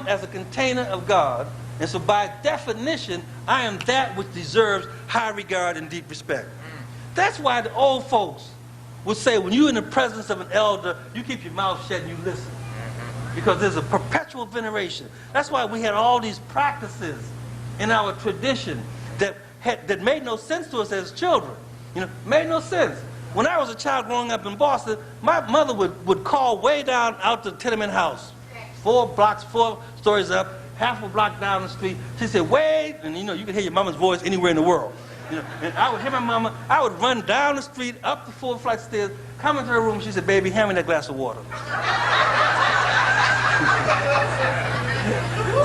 as a container of God, and so by definition, I am that which deserves high regard and deep respect. That's why the old folks would say, when you're in the presence of an elder, you keep your mouth shut and you listen. Because there's a perpetual veneration. That's why we had all these practices in our tradition that made no sense to us as children. Made no sense. When I was a child growing up in Boston, my mother would call way down out the tenement house, 4 stories up, half a block down the street. She said, "Wait," and you can hear your mama's voice anywhere in the world. And I would hear my mama. I would run down the street, up the 4 flight of stairs, come into her room. She said, "Baby, hand me that glass of water."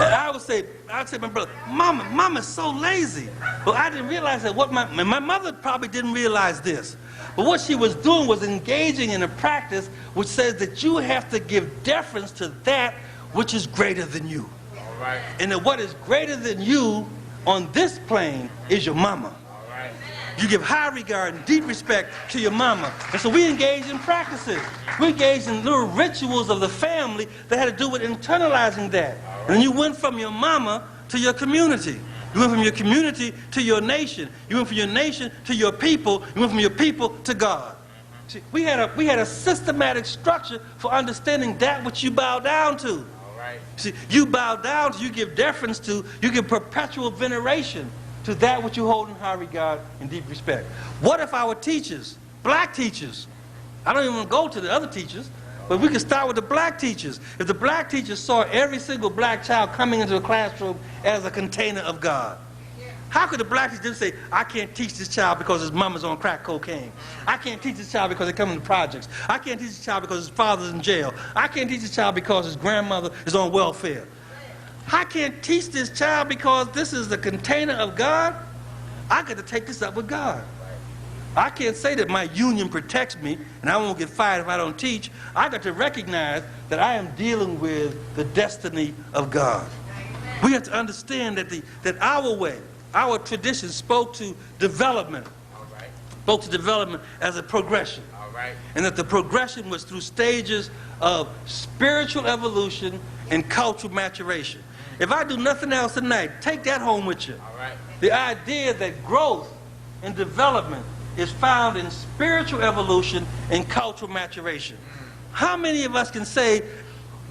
And I would say to my brother, Mama's so lazy. But I didn't realize that my mother probably didn't realize this. But what she was doing was engaging in a practice which says that you have to give deference to that which is greater than you. All right. And that what is greater than you on this plane is your mama. All right. You give high regard and deep respect to your mama. And so we engage in practices. We engage in little rituals of the family that had to do with internalizing that. And then you went from your mama to your community. You went from your community to your nation. You went from your nation to your people. You went from your people to God. See, we had a systematic structure for understanding that which you bow down to. All right. See, you bow down to, you give deference to, you give perpetual veneration to that which you hold in high regard and deep respect. What if our teachers, black teachers, I don't even want to go to the other teachers, but we can start with the black teachers. If the black teachers saw every single black child coming into the classroom as a container of God, how could the black teacher say, "I can't teach this child because his mama's on crack cocaine. I can't teach this child because they come in the projects. I can't teach this child because his father's in jail. I can't teach this child because his grandmother is on welfare. I can't teach this child because this is the container of God. I got to take this up with God. I can't say that my union protects me and I won't get fired if I don't teach. I got to recognize that I am dealing with the destiny of God." We have to understand that our way, our tradition spoke to development. All right. Spoke to development as a progression. All right. And that the progression was through stages of spiritual evolution and cultural maturation. If I do nothing else tonight, take that home with you. All right. The idea that growth and development is found in spiritual evolution and cultural maturation. How many of us can say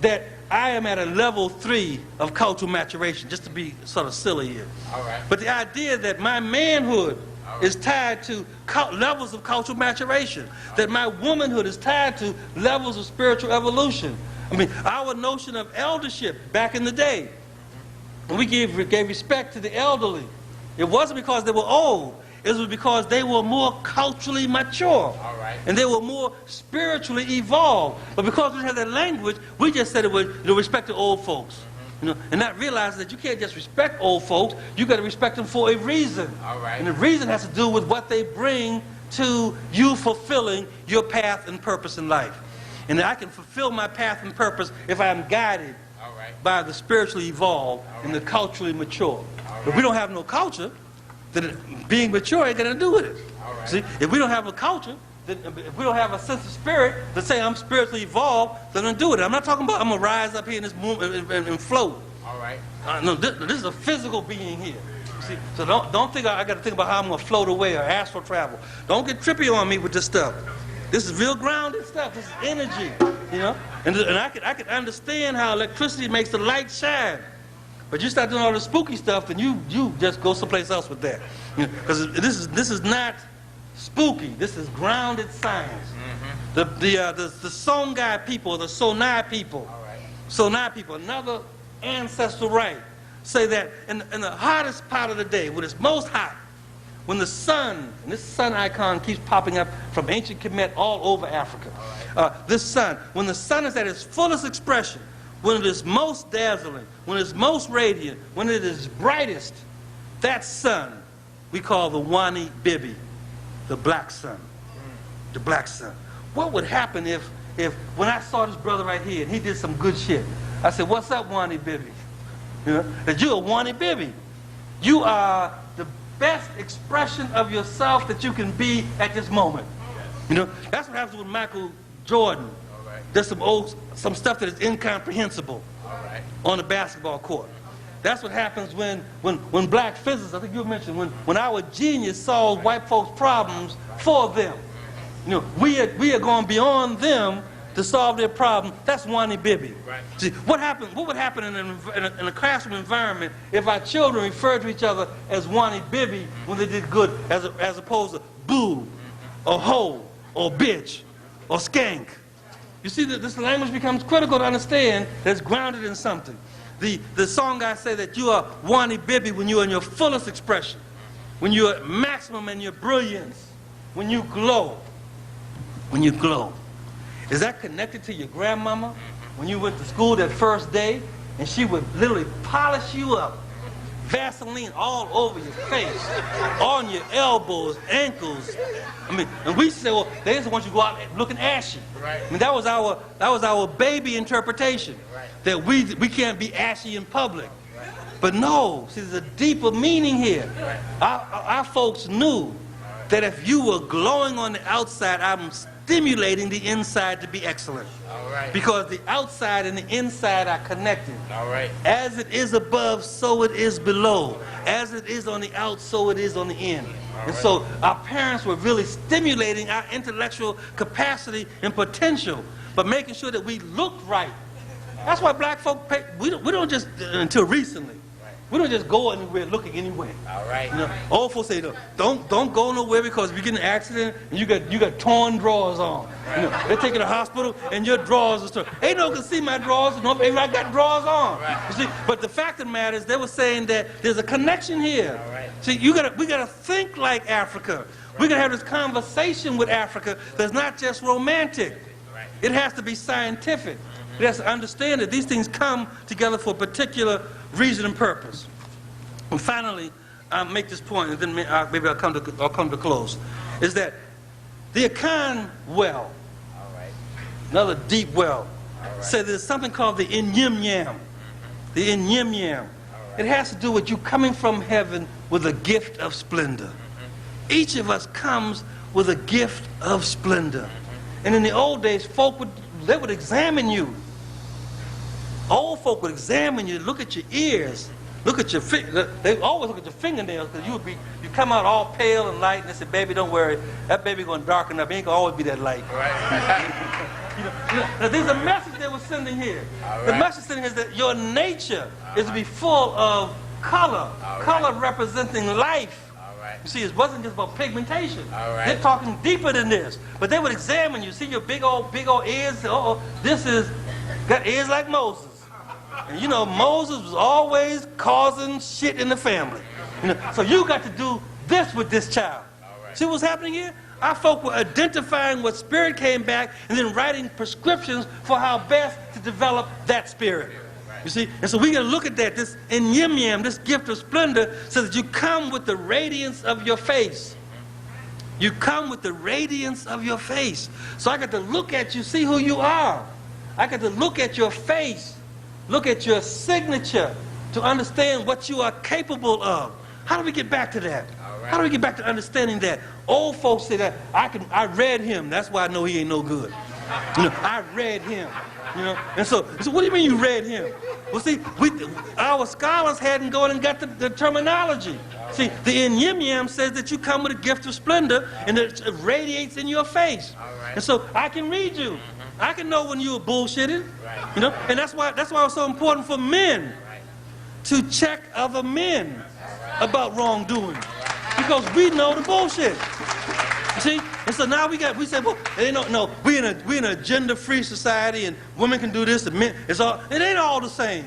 that I am at a level 3 of cultural maturation, just to be sort of silly here? All right. But the idea that my manhood is tied to levels of cultural maturation, that my womanhood is tied to levels of spiritual evolution. I mean, our notion of eldership back in the day, when we gave respect to the elderly, it wasn't because they were old. It was because they were more culturally mature. All right. And they were more spiritually evolved. But because we didn't have that language, we just said it was respect to old folks. And not realizing that you can't just respect old folks, you got to respect them for a reason. All right. And the reason has to do with what they bring to you fulfilling your path and purpose in life. And I can fulfill my path and purpose if I am guided by the spiritually evolved and the culturally mature. If we don't have no culture, then being mature ain't going to do with it. See, if we don't have a culture, then if we don't have a sense of spirit to say I'm spiritually evolved, then I'm going to do it. I'm not talking about I'm going to rise up here in this movement and float. All right. No, this is a physical being here. See, so don't think I got to think about how I'm going to float away or astral travel. Don't get trippy on me with this stuff. This is real grounded stuff. This is energy, And I can understand how electricity makes the light shine. But you start doing all the spooky stuff, then you just go someplace else with that. Because this is not spooky. This is grounded science. The Songhai people, the Sonai people, Sonai people, another ancestral rite, say that in the hottest part of the day, when it's most hot, when the sun, and this sun icon keeps popping up from ancient Kemet all over Africa. This sun, when the sun is at its fullest expression, when it is most dazzling, when it's most radiant, when it is brightest, that sun we call the Wani Bibi, the black sun. The black sun. What would happen if when I saw this brother right here and he did some good shit, I said, "What's up, Wani Bibi?" That you're a Wani Bibi. You are the best expression of yourself that you can be at this moment. That's what happens with Michael Jordan. There's some stuff that is incomprehensible. on the basketball court. That's what happens when black physicists, I think you mentioned, when our genius solves white folks' problems for them. You know, we are going beyond them to solve their problem. That's Wani Bibi. Right. See, what would happen in a classroom environment if our children referred to each other as Wani Bibi when they did good, as opposed to boo, or hoe, or bitch, or skank? You see that this language becomes critical to understand that's grounded in something. The song guys say that you are Wani Bibi when you're in your fullest expression, when you're at maximum in your brilliance, when you glow. When you glow. Is that connected to your grandmama when you went to school that first day and she would literally polish you up, Vaseline all over your face, on your elbows, ankles? I mean, and we say, well, they just want you to go out looking ashy. Right. I mean, that was our baby interpretation, right, that we can't be ashy in public. Right. But no, see, there's a deeper meaning here. Right. Our folks knew that if you were glowing on the outside, I'm stimulating the inside to be excellent. All right. Because the outside and the inside are connected. All right. As it is above, so it is below. As it is on the out, so it is on the in. And so our parents were really stimulating our intellectual capacity and potential, but making sure that we looked right. That's why black folk we don't just, until recently, we don't just go anywhere looking anywhere. All right. You know, old folks say, don't go nowhere because if you get in an accident and you got torn drawers on. Right. You know, they take you to the hospital and your drawers are torn. Ain't no one can see my drawers. No, I got drawers on. Right. You see, but the fact of the matter is, they were saying that there's a connection here. All right. See, we gotta think like Africa. Right. We gotta have this conversation with Africa that's not just romantic. Right. It has to be scientific. It has to understand that these things come together for a particular reason and purpose. And finally, I'll make this point, and then maybe I'll come to close. Is that the Akan well, another deep well, says there's something called the Inyim-Yam. The Inyim-Yam. It has to do with you coming from heaven with a gift of splendor. Each of us comes with a gift of splendor. And in the old days, folk would examine you. Old folk would examine you, look at your ears, look at your they always look at your fingernails, because you come out all pale and light, and they say, baby, don't worry, that baby gonna darken up. He ain't gonna always be that light. Right. Now, there's a message they were sending here. Right. The message sending is that your nature is to be full of color, color representing life. You see, it wasn't just about pigmentation. They're talking deeper than this. But they would examine you. See your big old ears. This is got ears like Moses. And you know, Moses was always causing shit in the family. You know, so you got to do this with this child. See what's happening here? Our folk were identifying what spirit came back and then writing prescriptions for how best to develop that spirit. You see? And so we got to look at that, this Inyim-Yam, this gift of splendor, so that you come with the radiance of your face. You come with the radiance of your face. So I got to look at you, see who you are. I got to look at your face, look at your signature to understand what you are capable of. How do we get back to that? How do we get back to understanding that? Old folks say that, I read him, that's why I know he ain't no good. You know, I read him. You know, and so what do you mean you read him? Well, see, our scholars hadn't gone and got the terminology. See, the Inyim-Yam says that you come with a gift of splendor and it radiates in your face. And so I can read you. I can know when you were bullshitting. You know, and that's why it's so important for men to check other men about wrongdoing, because we know the bullshit. You see? And so now we say, well, they don't know. We in a gender-free society, and women can do this, and men, it ain't all the same.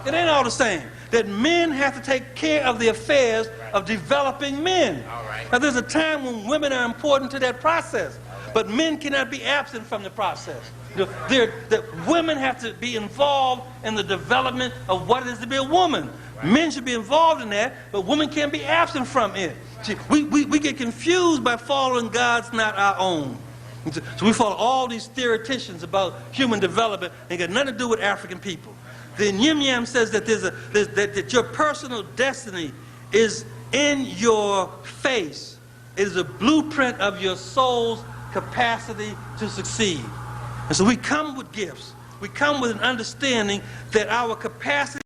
It ain't all the same. That men have to take care of the affairs of developing men. Now there's a time when women are important to that process, but men cannot be absent from the process. That women have to be involved in the development of what it is to be a woman. Men should be involved in that, but women can't be absent from it. See, we get confused by following God's not our own. So we follow all these theoreticians about human development and got nothing to do with African people. The Inyim-Yam says that that your personal destiny is in your face. It is a blueprint of your soul's capacity to succeed. And so we come with gifts. we come with an understanding that our capacity